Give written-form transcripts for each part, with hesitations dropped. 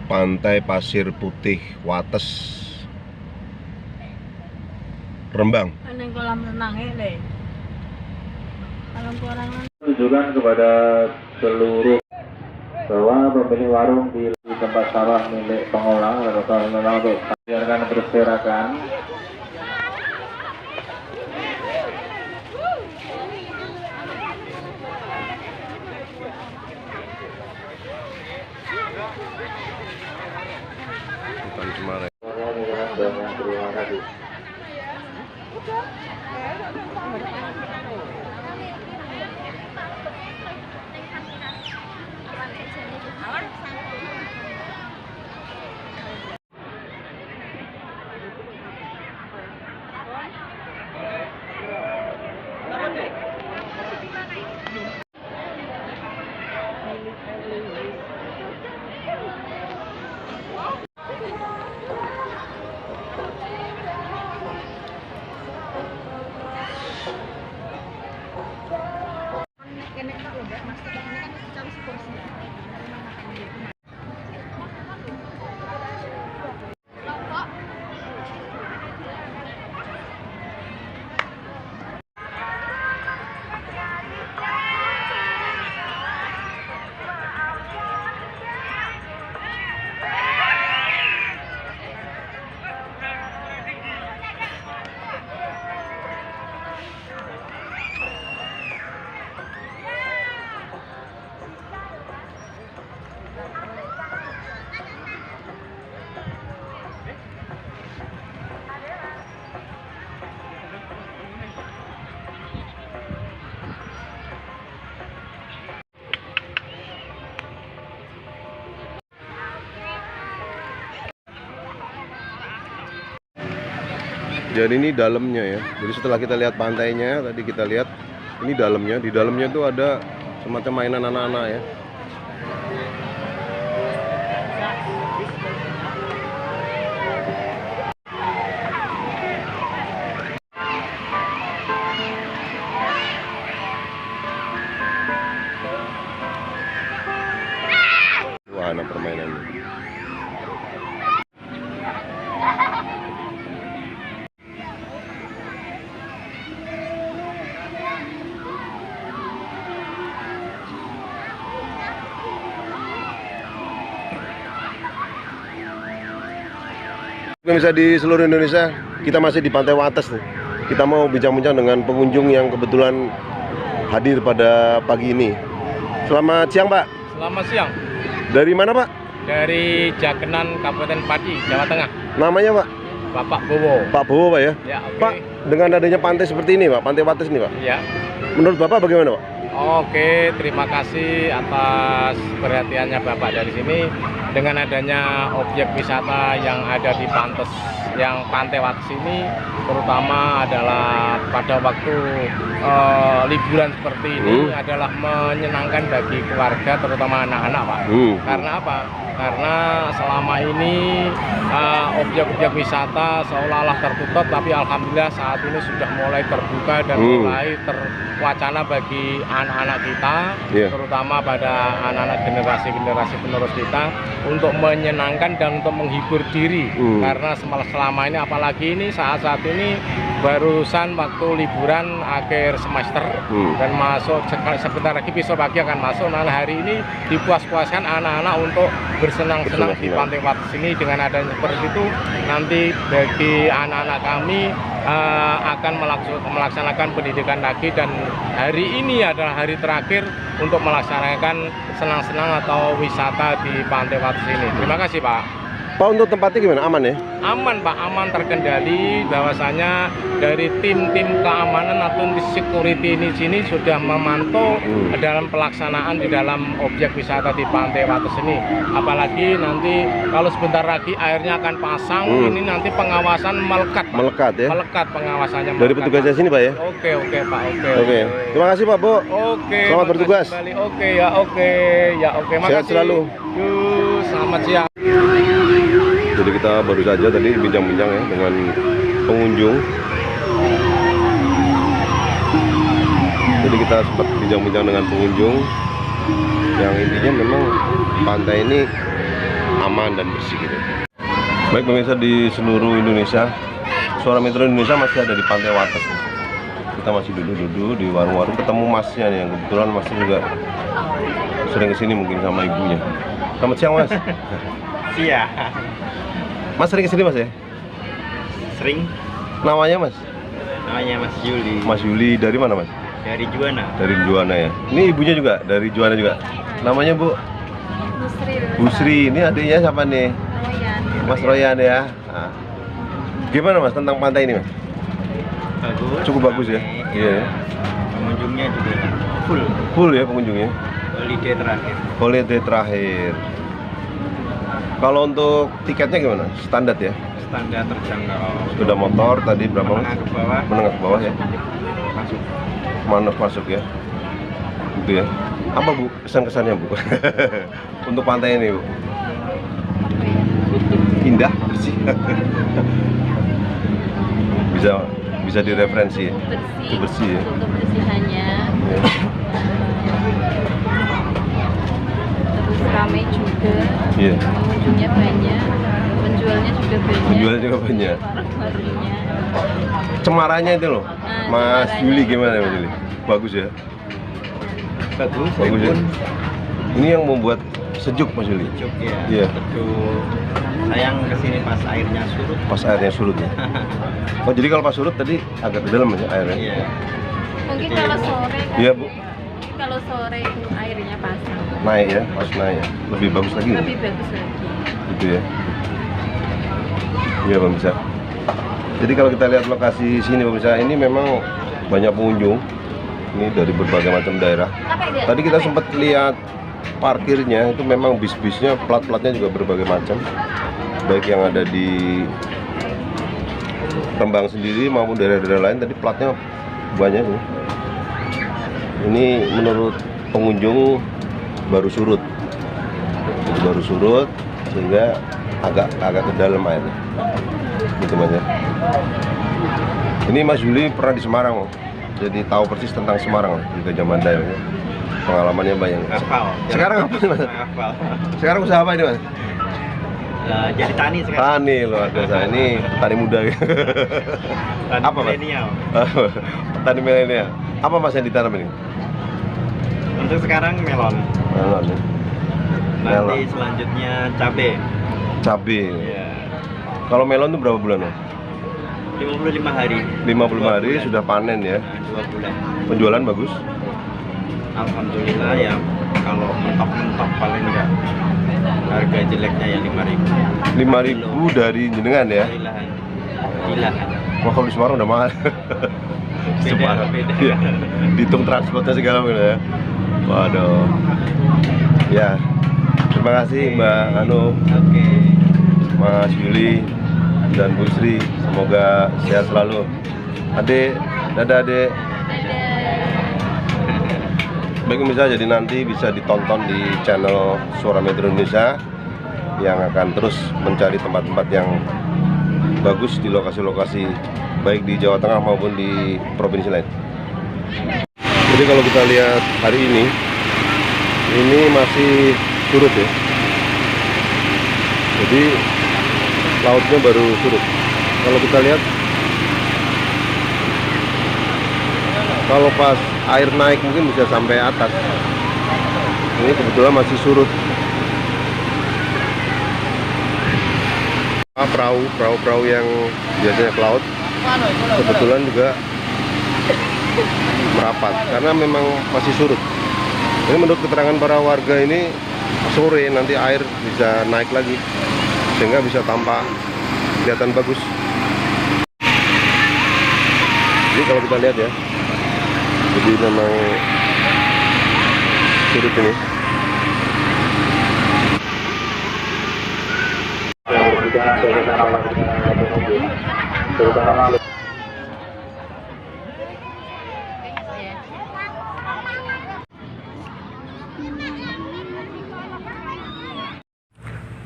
Pantai Pasir Putih Wates, Rembang. Kolam renangnya deh. Tunjukkan kepada seluruh bahwa pemilik warung di tempat sawah milik pengolah atau memang untuk biarkan berserakan. Bukan Cemara. Terima kasih. Jadi ini dalamnya ya. Jadi setelah kita lihat pantainya, tadi kita lihat ini dalamnya. Di dalamnya tuh ada semacam mainan anak-anak ya. Wahana permainannya. Pemirsa di seluruh Indonesia, kita masih di Pantai Wates nih. Kita mau bincang-bincang dengan pengunjung yang kebetulan hadir pada pagi ini. Selamat siang, Pak. Selamat siang. Dari mana, Pak? Dari Jakenan, Kabupaten Pati, Jawa Tengah. Namanya, Pak? Bapak Bowo. Pak Bowo, Pak ya? Ya, oke. Pak, dengan adanya pantai seperti ini, Pak, Pantai Wates ini, Pak. Ya. Menurut Bapak bagaimana, Pak? Oke, terima kasih atas perhatiannya Bapak dari sini. Dengan adanya objek wisata yang ada di Pantai Wates ini, terutama adalah pada waktu liburan seperti ini adalah menyenangkan bagi keluarga, terutama anak-anak, Pak. Karena apa? Karena selama ini objek-objek wisata seolah-olah tertutup, tapi alhamdulillah saat ini sudah mulai terbuka dan mulai terwacana bagi anak-anak kita, terutama pada anak-anak generasi penerus kita, untuk menyenangkan dan untuk menghibur diri. Karena selama ini, apalagi ini saat ini barusan waktu liburan akhir semester dan masuk sebentar lagi besok pagi akan masuk. Nah, hari ini dipuas-puaskan anak-anak untuk bersenang-senang di Pantai Wates ini. Dengan adanya seperti itu, nanti bagi anak-anak kami akan melaksanakan pendidikan lagi, dan hari ini adalah hari terakhir untuk melaksanakan senang-senang atau wisata di Pantai Wates ini. Terima kasih, Pak. Pak, untuk tempatnya gimana? Aman ya? Aman, Pak, aman, terkendali. Bahwasanya dari tim-tim keamanan atau security di sini sudah memantau dalam pelaksanaan di dalam objek wisata di Pantai Wates ini. Apalagi nanti kalau sebentar lagi airnya akan pasang, ini nanti pengawasan melekat, Pak. Melekat ya? Melekat pengawasannya. Dari petugasnya sini, Pak ya? Oke, Pak, oke. Oke. Terima kasih, Pak, Bu. Oke. Selamat bertugas. Oke, ya, oke. Ya, oke. Makasih. Sehat selalu. Yuk, selamat siang. Jadi kita baru saja tadi bincang-bincang ya dengan pengunjung. Jadi kita sempat bincang-bincang dengan pengunjung Yang intinya memang pantai ini aman dan bersih gitu. Baik pemirsa di seluruh Indonesia, Suara Metro Indonesia masih ada di Pantai Wates. Kita masih duduk-duduk di warung-warung, ketemu masnya nih, yang kebetulan masnya juga sering kesini mungkin sama ibunya. Selamat siang mas. Siang. Mas sering kesini mas ya? Sering. Namanya mas? Namanya Mas Yuli. Mas Yuli dari mana mas? Dari Juwana. Dari Juwana ya. Ini ibunya juga dari Juwana juga. Namanya Bu? Busri. Ini adiknya siapa nih? Mas Royan ya. Nah. Gimana mas tentang pantai ini mas? Bagus. Cukup bagus ya. Ramai, Iya. ya. Pengunjungnya juga full. Full ya pengunjungnya. Holiday terakhir. Holiday terakhir. Kalau untuk tiketnya gimana? Standar ya? Standar terjangkau. Sepeda motor tadi berapa mas? Menengah ke bawah. Menengah ke bawah ya. Masuk. Masuk ya. Gitu ya. Apa Bu kesan-kesannya Bu? Untuk pantai ini Bu? Indah, bersih. bisa direferensi ya. Itu bersih ya. Untuk kebersihannya. Ya. Terus ramai juga. Iya. Pengunjungnya banyak. Penjualnya juga banyak. Penjualnya juga banyak. Warung-warungnya. Cemarannya itu loh. Mas cemarannya. Yuli gimana Mas Yuli? Bagus ya. Bagus. Bagus ya. Pun Ini yang membuat sejuk Mas Yuli. sejuk ya. Iya. Sejuk. Sayang kesini pas airnya surut. Pas airnya surut ya. Oh jadi kalau pas surut tadi agak ke dalam ya airnya? Iya. Mungkin kalau sore kan. Iya Bu. Kalau sore airnya pasang. Naik ya, pas naik ya. Lebih bagus lagi ya? Lebih bagus lagi. Gitu ya. Iya pemirsa. Jadi kalau kita lihat lokasi sini pemirsa, ini memang banyak pengunjung. Ini dari berbagai macam daerah. Tadi kita sempat lihat parkirnya, itu memang bis-bisnya, plat-platnya juga berbagai macam. Baik yang ada di Rembang sendiri maupun daerah-daerah lain, tadi platnya banyak nih. Ini menurut pengunjung baru surut. Baru surut sehingga agak ke dalam airnya. Gitu Mas ya. Ini Mas Yuli pernah di Semarang, jadi tahu persis tentang Semarang di Gajah Mada ya. Pengalamannya banyak. Hafal. Sekarang apa nih Mas? Hafal. Sekarang usaha apa ini Mas? Jadi tani sekarang. Tani luar biasa. Ini petani muda gitu. Tani Apa, Mas? milenial. Petani milenial. Apa Mas yang ditanam ini? Untuk sekarang melon. Melon ya. Nanti Melon. selanjutnya cabe. Cabe. Iya. Kalau melon itu berapa bulan Mas? 55 hari. 55 hari 2 bulan. sudah panen ya. Nah, 2 bulan. Penjualan bagus. Alhamdulillah ya, kalau mentok-mentok paling enggak harga jeleknya ya 5.000. 5.000 dari jenengan ya. Dari lahan. Di lahan. Wah kalau di Semarang udah mahal. Beda, beda. Iya. Dihitung transportnya segala macam ya. Waduh. Ya. Terima kasih Mbak Anu, Oke. Mas Yuli dan Bu Sri. Semoga sehat selalu. Adek, dadah Adek. Baik pemirsa, jadi nanti bisa ditonton di channel Suara Metro Indonesia yang akan terus mencari tempat-tempat yang bagus di lokasi-lokasi baik di Jawa Tengah maupun di provinsi lain. Jadi kalau kita lihat hari ini masih surut ya. Jadi lautnya baru surut. Kalau kita lihat, kalau pas air naik mungkin bisa sampai atas. Ini kebetulan masih surut. Perahu yang biasanya ke laut kebetulan juga merapat karena memang masih surut. Ini menurut keterangan para warga ini, sore nanti air bisa naik lagi sehingga bisa tampak kelihatan bagus. Ini kalau kita lihat ya, jadi memang surut ini.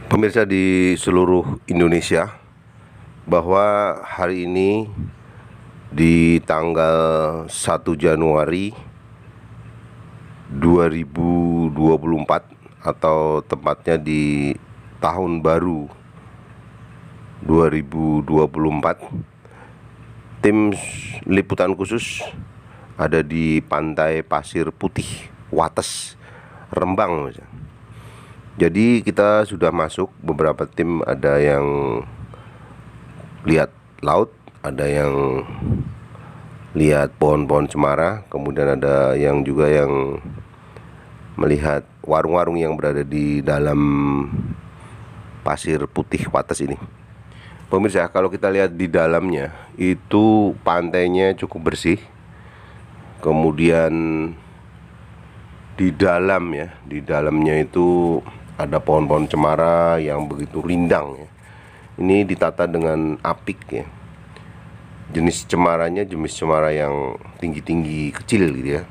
Pemirsa di seluruh Indonesia, bahwa hari ini di tanggal 1 Januari 2024 atau tepatnya di tahun baru 2024, tim liputan khusus ada di Pantai Pasir Putih Wates, Rembang. Jadi kita sudah masuk, beberapa tim ada yang lihat laut, ada yang lihat pohon-pohon cemara, kemudian ada yang juga yang melihat warung-warung yang berada di dalam Pasir Putih Wates ini. Pemirsa, kalau kita lihat di dalamnya itu pantainya cukup bersih. Kemudian di dalamnya itu ada pohon-pohon cemara yang begitu rindang ya. Ini ditata dengan apik ya. Jenis cemaranya jenis cemara yang tinggi-tinggi kecil gitu ya.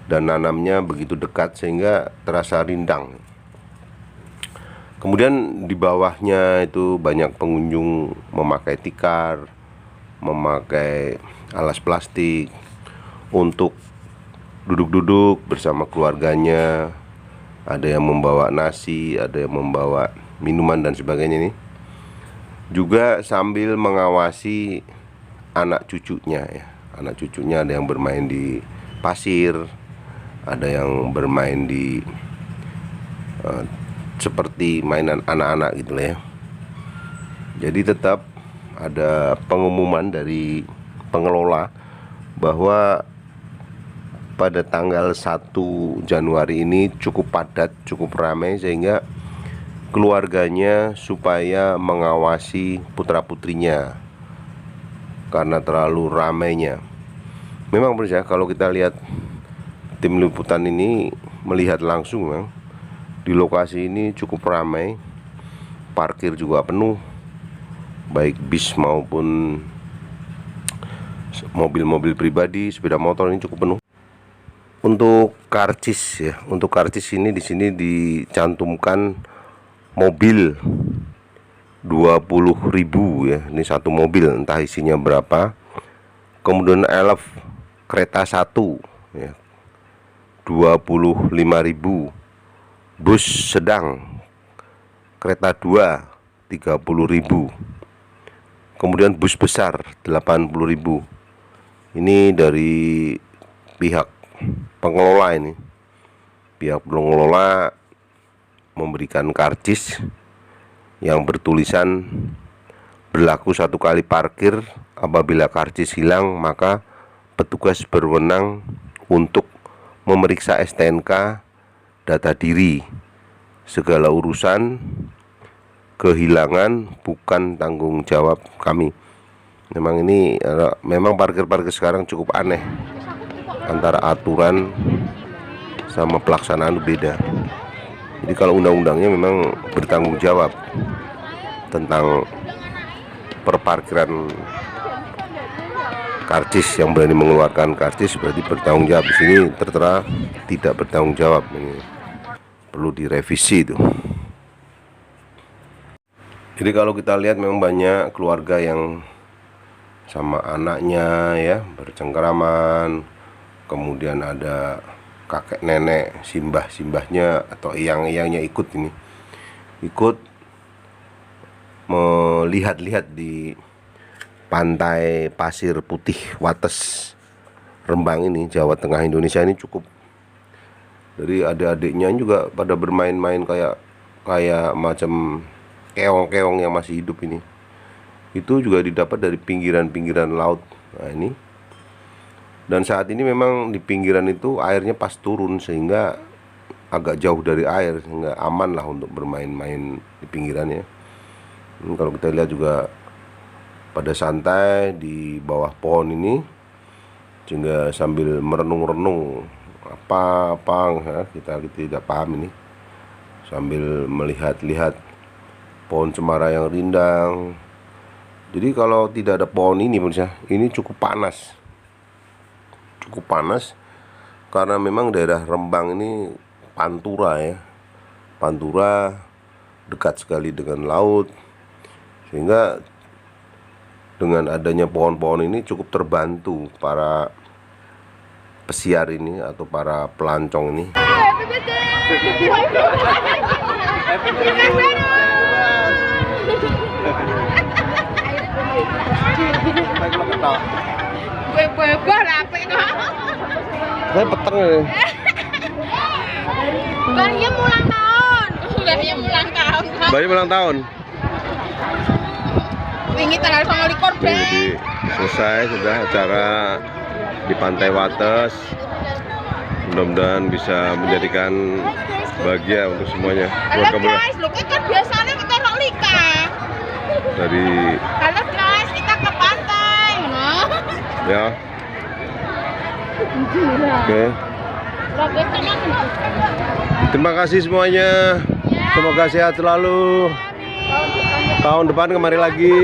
Dan nanamnya begitu dekat sehingga terasa rindang. Kemudian di bawahnya itu banyak pengunjung memakai tikar, memakai alas plastik untuk duduk-duduk bersama keluarganya. Ada yang membawa nasi, ada yang membawa minuman dan sebagainya ini. Juga sambil mengawasi anak cucunya ya. Anak cucunya ada yang bermain di pasir, ada yang bermain di seperti mainan anak-anak gitu lah ya. Jadi tetap ada pengumuman dari pengelola bahwa pada tanggal 1 Januari ini cukup padat, cukup ramai, sehingga keluarganya supaya mengawasi putra-putrinya karena terlalu ramainya. Memang benar, kalau kita lihat tim liputan ini melihat langsung, memang di lokasi ini cukup ramai, parkir juga penuh, baik bis maupun mobil-mobil pribadi, sepeda motor ini cukup penuh. Untuk karcis ya, untuk karcis ini di sini dicantumkan mobil 20.000 ya. Ini satu mobil, entah isinya berapa. Kemudian elf kereta 1 ya, 25.000. Bus sedang kereta 2 30.000. Kemudian bus besar 80.000. Ini dari pihak pengelola ini. Pihak pengelola memberikan karcis yang bertulisan berlaku 1 kali parkir. Apabila karcis hilang, maka petugas berwenang untuk memeriksa STNK, data diri. Segala urusan kehilangan bukan tanggung jawab kami. Memang ini memang parkir-parkir sekarang cukup aneh, antara aturan sama pelaksanaan beda. Jadi kalau undang-undangnya memang bertanggung jawab tentang perparkiran karcis, yang berani mengeluarkan karcis berarti bertanggung jawab. Di sini tertera tidak bertanggung jawab. Ini perlu direvisi itu. Jadi kalau kita lihat memang banyak keluarga yang sama anaknya ya bercengkeraman. Kemudian ada kakek nenek, simbah-simbahnya atau eyang-eyangnya ikut melihat-lihat di Pantai Pasir Putih Wates, Rembang ini, Jawa Tengah, Indonesia ini cukup. Jadi adik-adiknya juga pada bermain-main kayak macam keong-keong yang masih hidup ini. Itu juga didapat dari pinggiran-pinggiran laut. Nah ini. Dan saat ini memang di pinggiran itu airnya pas turun, sehingga agak jauh dari air, sehingga aman lah untuk bermain-main di pinggirannya. Ini kalau kita lihat juga pada santai di bawah pohon ini, sehingga sambil merenung-renung apa ya, kita tidak paham ini, sambil melihat-lihat pohon cemara yang rindang. Jadi kalau tidak ada pohon ini, ini cukup panas karena memang daerah Rembang ini pantura ya, pantura dekat sekali dengan laut, sehingga dengan adanya pohon-pohon ini cukup terbantu para pesiar ini atau para pelancong ini. Saya peteng ya. Bayi ulang tahun. Bayi ulang tahun. Bayi ulang tahun. Wingi tanggal 29 deh. Jadi selesai sudah acara di Pantai Wates. Mudah-mudahan bisa menjadikan bahagia untuk semuanya. Halo guys, lu kan biasanya kita rok lika. Dari Halo guys, kita ke pantai, no. ya. Oke. Terima kasih semuanya. Semoga sehat selalu. Tahun depan kemari lagi.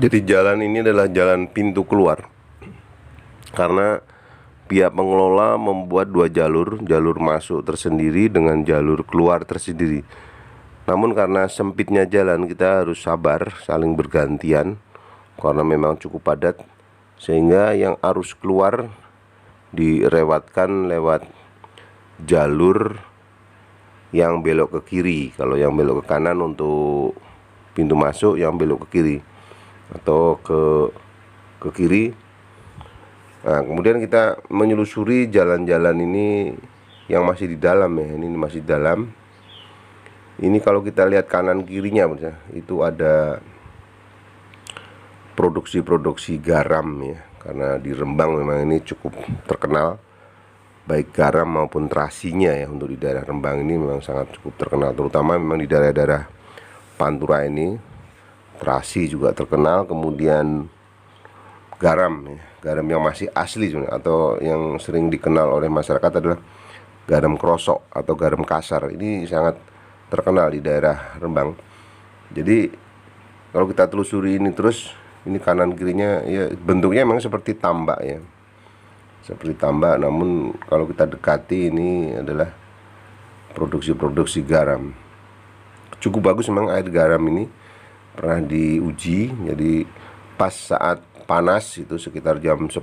Jadi jalan ini adalah jalan pintu keluar, karena pihak pengelola membuat dua jalur, jalur masuk tersendiri dengan jalur keluar tersendiri. Namun karena sempitnya jalan, kita harus sabar saling bergantian karena memang cukup padat, sehingga yang arus keluar direwatkan lewat jalur yang belok ke kiri. Kalau yang belok ke kanan untuk pintu masuk, yang belok ke kiri atau ke kiri. Nah, kemudian kita menyelusuri jalan-jalan ini yang masih di dalam ya. Ini masih di dalam. Ini kalau kita lihat kanan kirinya itu ada produksi-produksi garam ya. Karena di Rembang memang ini cukup terkenal, baik garam maupun terasinya ya. Untuk di daerah Rembang ini memang sangat cukup terkenal, terutama memang di daerah-daerah Pantura ini. Terasi juga terkenal, kemudian garam ya, garam yang masih asli sebenarnya, atau yang sering dikenal oleh masyarakat adalah garam krosok atau garam kasar. Ini sangat terkenal di daerah Rembang. Jadi kalau kita telusuri ini terus, ini kanan kirinya ya bentuknya memang seperti tambak ya, seperti tambak. Namun kalau kita dekati, ini adalah produksi-produksi garam. Cukup bagus memang air garam ini, pernah diuji. Jadi pas saat panas itu sekitar jam 10,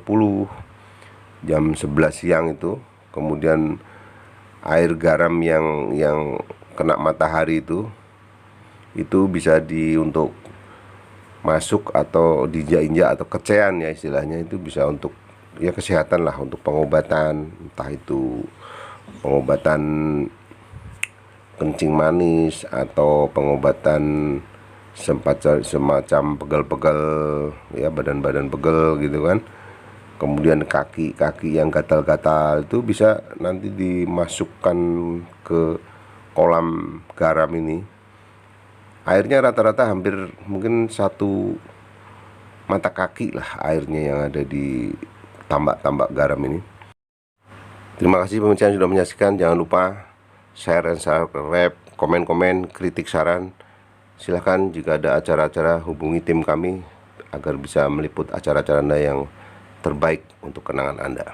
jam 11 siang itu, kemudian air garam yang kena matahari itu bisa untuk masuk atau diinjak atau kecean ya istilahnya, itu bisa untuk ya kesehatan lah, untuk pengobatan, entah itu pengobatan kencing manis atau pengobatan semacam pegel-pegel ya, badan-badan pegel gitu kan. Kemudian kaki-kaki yang gatal-gatal itu bisa nanti dimasukkan ke kolam garam ini. Airnya rata-rata hampir mungkin 1 mata kaki lah airnya yang ada di tambak-tambak garam ini. Terima kasih pemirsa yang sudah menyaksikan. Jangan lupa share dan subscribe, komen-komen, kritik, saran. Silahkan jika ada acara-acara, hubungi tim kami agar bisa meliput acara-acara Anda yang terbaik untuk kenangan Anda.